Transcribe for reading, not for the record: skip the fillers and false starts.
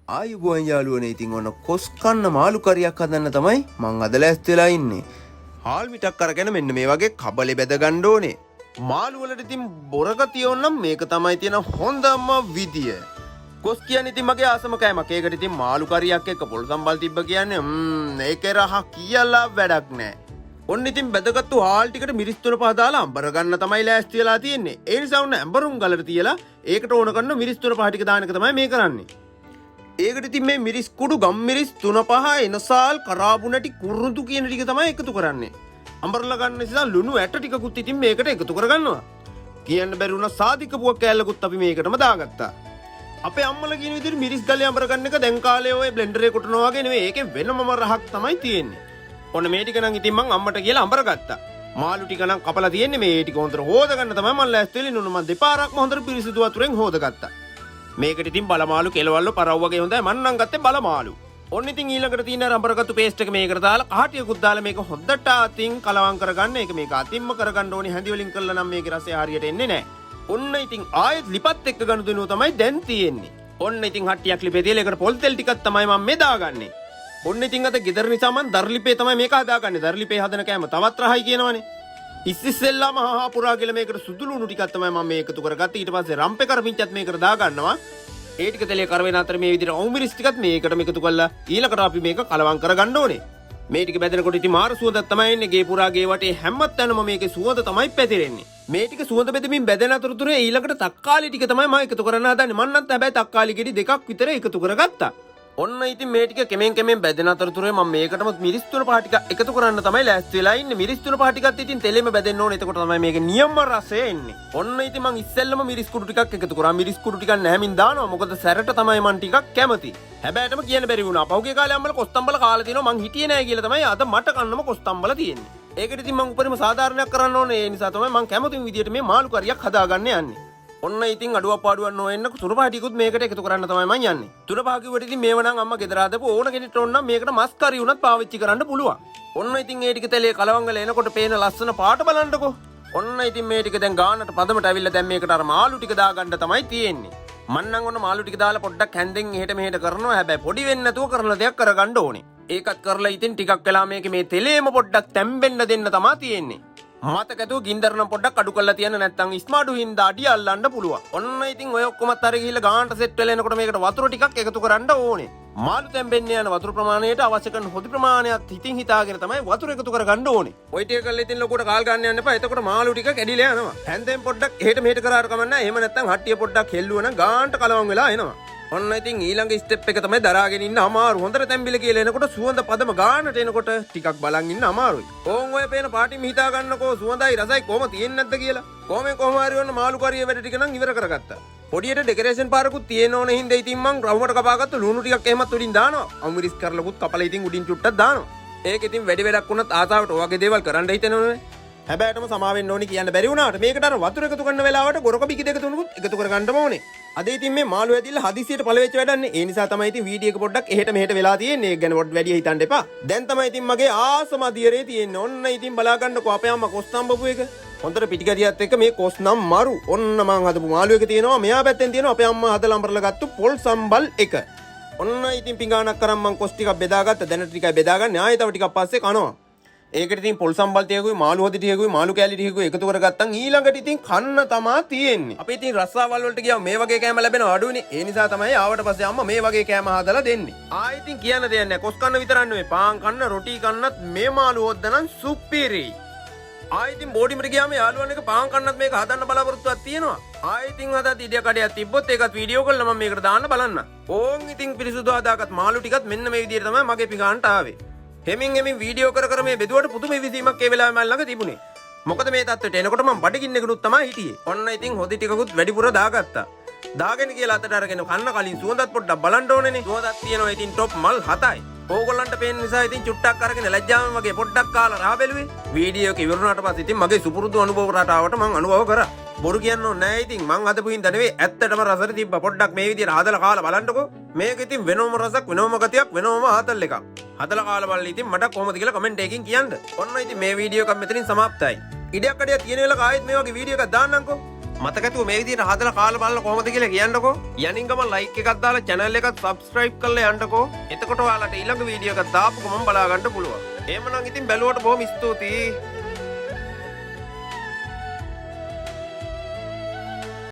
ආයුබෝවන් යාළුවනේ. ඉතින් ඔන්න කොස් කන්න මාළු කරියක් හදන්න තමයි මං අද ලෑස්ති වෙලා ඉන්නේ. හාල් මිටක් අරගෙන මෙන්න මේ වගේ කබලේ බෙද ගන්න ඕනේ. මාළු වලට ඉතින් බොරගතිය ඕනම් මේක තමයි තියෙන හොඳම විදිය. කොස් කියන්නේ ඉතින් මගේ ආසම කෑමක්. ඒකට ඉතින් මාළු කරියක් එක්ක පොල් සම්බල් තිබ්බ කියන්නේ ඒකේ රහ කියලා වැඩක් නැහැ. ඔන්න ඉතින් බෙදගත්තු හාල් ටිකට මිරිස් 3-5 දාලා අඹර ගන්න තමයි ලෑස්ති වෙලා තියෙන්නේ. ඒ නිසා ඔන්න අඹරුම් ගලට තියලා ඒකට ඕන කරන මිරිස් 3-5 ටික දාන එක තමයි මේ කරන්නේ. ඒකට ඉතින් මේ මිරිස් කුඩු ගම් මිරිස් 3-5 එනසාල් කරාබුණටි කුරුඳු කියන ටික තමයි එකතු කරන්නේ. අඹරලා ගන්න නිසා ලුණු ඇට ටිකකුත් ඉතින් මේකට එකතු කරගන්නවා. කියන්න බැරි වුණා සාදික පුවක් කෑල්ලකුත් අපි මේකටම දාගත්තා. අපේ අම්මලා කියන විදිහට මිරිස් ගලේ අඹර ගන්න එක දැන් කාලේ ඔය බ්ලෙන්ඩරේ කොටනවා වගේ නෙවෙයි. ඒකේ වෙනමම රහක් තමයි තියෙන්නේ. ඔන්න මේ ටික නම් ඉතින් මං අම්මට කියලා අඹර ගත්තා. මාළු ටික නම් කපලා තියෙන්නේ මේ ටික හොඳට හොද ගන්න තමයි මම ලෑස්ති වෙලා ඉන්නුනේ. මම දෙපාරක්ම හොඳට පිරිසිදු වතුරෙන් හොදගත්තා. මේකට ඉතින් බලමාළු කෙලවල්ල පරව් වගේ හොඳයි. මං නම් ගත්තේ බලමාළු. ඔන්න ඉතින් ඊළඟට තියෙන අඹරගත්තු පේස්ට් එක මේකට දාලා කහටියකුත් දාලා මේක හොඳට අතින් කලවම් කරගන්න. ඒක මේක අතින්ම කරගන්න ඕනේ. හැඳි වලින් කළා නම් මේකේ රසය හරියට එන්නේ නැහැ. ඔන්න ඉතින් ආයෙත් ලිපත් එක්ක ගනුදෙනුව තමයි දැන් තියෙන්නේ. ඔන්න ඉතින් හට්ටියක් ලිපේ තියලා ඒකට පොල් තෙල් ටිකක් තමයි මම මේ දාගන්නේ. ඔන්න ඉතින් අද ගෙදර නිසා මම දර්ලිපේ තමයි මේක හදාගන්නේ. දර්ලිපේ හදන කෑම තවත් රහයි කියනවනේ. ඉස්සෙල්ලාම හා පුරා කියලා මේකට සුදු ලුණු ටිකක් තමයි මම මේ එකතු කරගත්තේ. ඊට පස්සේ රම්පේ කරපිංචත් මේකට දාගන්නවා. ඒ ටික තෙලේ කරවෙන අතර මේ විදිහට ඔවුමිරිස් ටිකත් මේකටම එකතු කරලා ඊළඟට අපි මේක කලවම් කරගන්න ඕනේ. මේ ටික බෙදනකොට ඉතින් මාර සුවඳක් තමයි එන්නේ. ගේ පුරා ගේ වටේ හැමතැනම මේකේ සුවඳ තමයි පැතිරෙන්නේ. මේ ටික සුවඳ බෙදමින් බෙදෙන අතරතුරේ ඊළඟට තක්කාලි ටික තමයි මම එකතු කරන්න හදන්නේ. මම නම් හැබැයි තක්කාලි ගෙඩි දෙකක් විතර එකතු කරගත්තා. ඔන්න ඉතින් මේ ටික කෙමෙන් බැදෙන අතරතුරේ මම මේකටම මිරිස් 3-5 ටික එකතු කරන්න තමයි ලෑස්ති වෙලා ඉන්නේ. මිරිස් 3-5 ටිකත් ඉතින් තෙලෙම බැදෙන්න ඕනේ. එතකොට තමයි මේකේ නියම රසය එන්නේ. ඔන්න ඉතින් මම ඉස්සෙල්ලම මිරිස් කුඩු ටිකක් එකතු කරා. මිරිස් කුඩු ටිකක් නැහැමින් දානවා. මොකද සැරට තමයි මම ටිකක් කැමති. හැබැයිටම කියන්න බැරි වුණා. පහුගිය කාලේ අම්මලා කොස්තම්බල කාලා තිනවා. මං හිටියේ නැහැ කියලා තමයි අද මට කන්නම කොස්තම්බල තියෙන්නේ. ඒකට ඉතින් මං උපරිම සාධාරණයක් කරන්න ඕනේ. ඒ නිසා තමයි මං කැමතිම විදියට මේ මාළු කරියක් හදාගන්න යන්නේ. ඔන්න ඉතින් අඩුවක් පාඩුවක් නොවෙන්න තුනපහ ටිකුත් මේකට එකතු කරන්න තමයි මම යන්නේ. තුනපහ කිව්වට ඉතින් මේව නම් අම්මා ගෙදර හදපු ඕන කෙනෙක්ට ඕන නම් මේකට මස් කරි උනත් පාවිච්චි කරන්න පුළුවන්. ඔන්න ඉතින් මේ ටික තෙලේ කලවම් වෙලා එනකොට පේන ලස්සන පාට බලන්නකෝ. ඔන්න ඉතින් මේ ටික දැන් ගානට පදමට ඇවිල්ලා දැන් මේකට අර මාළු ටික දාගන්න තමයි තියෙන්නේ. මං නම් ඔන්න මාළු ටික දාලා පොඩ්ඩක් හැන්දෙන් එහෙට මෙහෙට කරනවා. හැබැයි පොඩි වෙන්නේ නැතුව කරන දෙයක් කරගන්න ඕනේ. ඒකත් කරලා ඉතින් ටිකක් වෙලා මේකේ මේ තෙලේම පොඩ්ඩක් තැම්බෙන්න දෙන්න තමයි තියෙන්නේ. මතකතුව ගින්දර නම් පොඩ්ඩක් අඩු කරලා තියන්න නැත්නම් ඉස්මාඩු හින්දා අඩිය අල්ලන්න පුළුවන්. ඔන්න ඉතින් ඔය ඔක්කොමත් අර ගිහිල්ලා ගානට සෙට් වෙලා එනකොට මේකට වතුර ටිකක් එකතු කරන්න ඕනේ. මාළු තැම්බෙන්න යන වතුර ප්‍රමාණයට අවශ්‍ය කරන හොදි ප්‍රමාණයක් හිතින් හිතාගෙන තමයි වතුර එකතු කරගන්න ඕනේ. ඔය ටික කරලා ඉතින් ලොකුට කාල් ගන්න යන්න එපා. එතකොට මාළු ටික කැඩිලා යනවා. හැන්දෙන් පොඩ්ඩක් එහෙට මෙහෙට කරාට කමන්නේ. එහෙම නැත්නම් හට්ටිය පොඩ්ඩක් හෙල්ලුවා නම් ගානට කලවම් වෙලා එනවා. ඔන්න ඉතින් ඊළඟ ස්ටෙප් එක තමයි දරාගෙන ඉන්න අමාරු. හොඳට තැම්බිල කියලා එනකොට සුවඳ පදම ගානට එනකොට ටිකක් බලන් ඉන්න අමාරුයි. ඕන් ඔය පේන පාටිම හිතා ගන්නකෝ සුවඳයි රසයි කොහොම තියෙන්නේ නැද්ද කියලා. කොහොම හරි වන්න මාළු කරිය වැඩ ටික නම් ඉවර කරගත්තා. පොඩියට ඩෙකරේෂන් පාරකුත් තියෙන ඕනේ හින්දා ඉතින් මං රවුමට කපාගත්ත ලුණු ටිකක් එහෙමත් උඩින් දානවා. අමුමිරිස් කරලකුත් කපලා ඉතින් උඩින් චුට්ටක් දානවා. ඒක ඉතින් වැඩි වැඩක් වුණත් ආසාවට ඔයගේ දේවල් කරන්න හිතෙනවනේ. හැබැයිටම සමාවෙන්න ඕනේ කියන්න බැරි වුණාට මේකට අර වතුර එකතු කරන වෙලාවට ගොරක බිකි දෙක තුනකුත් එකතු කරගන්න ඕනේ. අද ඉතින් මේ මාළු ඇදිල්ල හදිසියට පළවෙච්ච වැඩන්නේ. ඒ නිසා තමයි ඉතින් වීඩියෝ එක පොඩ්ඩක් එහෙට මෙහෙට වෙලා තියෙන්නේ. ඒක ගැන පොඩ්ඩක් වැඩි හිතන්න එපා. දැන් තමයි ඉතින් මගේ ආසම අධියරේ තියෙන්නේ. ඔන්න ඉතින් බලා ගන්නකෝ අපේ අම්මා කොස්තම්බපු එක. හොඳට පිටිගරියත් එක්ක මේ කොස් නම් මරු. ඔන්න මං හදපු මාළු එක තියෙනවා. මෙහා පැත්තෙන් තියෙනවා අපේ අම්මා හදලා අඹරලා ගත්තු පොල් සම්බල් එක. ඔන්න ඉතින් පිඟානක් කරන් මං කොස් ටිකක් බෙදාගත්ත. දැනට ටිකයි බෙදාගන්නේ. ආයෙ තව ටිකක් පස්සේ කනවා. ඒකට ඉතින් පොල් සම්බල් ටිකකුයි මාළු හොදි ටිකකුයි මාළු කෑලි ටිකකුයි එකතු කරගත්තන් ඊළඟට ඉතින් කන්න තමා තියෙන්නේ. අපි ඉතින් රස්සාවල් වලට ගියාම මේ වගේ කෑම ලැබෙනව අඩුනේ. ඒ නිසා තමයි ආවට පස්සේ අම්මා මේ වගේ කෑම හදලා දෙන්නේ. ඉතින් කියන්න දෙයක් නැහැ. කොස් කන්න විතරක් නෙවෙයි පාන් කන්න රොටි කන්නත් මේ මාළු හොද්දනම් සුපිරි. ඉතින් බෝඩිමට ගියාම යාළුවන් එක පාන් කන්නත් මේක හදන්න බලාපොරොත්තුවක් තියෙනවා. ඉතින් හදත් ඉඩිය කඩයක් තිබ්බොත් ඒකත් වීඩියෝ කරලා මම මේකට දාන්න බලන්න. ඕන් ඉතින් පිරිසුදු හදාගත් මාළු ටිකත් මෙන්න මේ විදිහට තමයි මගේ පිඟානට ආවේ. හෙමින් වීඩියෝ කර මේ බෙදුවට පුදුම විසීමක් ඒ වෙලාවේ මම ළඟ තිබුණේ. මොකද මේ තත්ත්වයට එනකොට මම බඩගින්නෙකුත් තමයි හිටියේ. ඔන්න ඉතින් හොදි ටිකකුත් වැඩිපුර දාගත්තා. දාගෙන කියලා අතට අරගෙන කන්න කලින් සුවඳත් පොඩ්ඩක් බලන්න ඕනේනේ. සුවඳක් තියෙනවා ඉතින් টොප් මල් 7යි. ඕගොල්ලන්ට පේන නිසා ඉතින් චුට්ටක් අරගෙන ලැජ්ජාවෙන් වගේ පොඩ්ඩක් කාලා රහ බැලුවේ. වීඩියෝ එක ඉවරුණාට පස්සේ ඉතින් මගේ සුපුරුදු අනුභව රටාවට මම අනුභව කරා. බොරු කියන්න ඕනේ නෑ ඉතින් මං හදපු හින්දා නෙවෙයි ඇත්තටම රසට තිබ්බා. පොඩ්ඩක් මේ විදිහට හදලා කාලා බලන්නකෝ. මේක ඉතින් වෙනම රසක් වෙනම ගතියක් වෙනම ආතල් එකක්. හදලා කාලා බලලා ඉතින් මට කොහොමද කියලා කමෙන්ට් එකකින් කියන්න. ඔන්න ඉතින් මේ වීඩියෝ එක මෙතනින් සමාප්තයි. ඉඩයක් අඩයක් තියෙන වෙලාවක ආයෙත් මේ වගේ වීඩියෝ එකක් දාන්නම්කෝ. මතකතුව මේ විදිහට හදලා කාලා බලලා කොහොමද කියලා කියන්නකෝ. යනින් ගමන් ලයික් එකක් දාලා channel එකත් subscribe කරලා යන්නකෝ. එතකොට ඔයාලට ඊළඟ වීඩියෝ එකක් දාපු ගමන් බලා ගන්න පුළුවන්. එහෙමනම් ඉතින් බැලුවට බොහොම ස්තුතියි.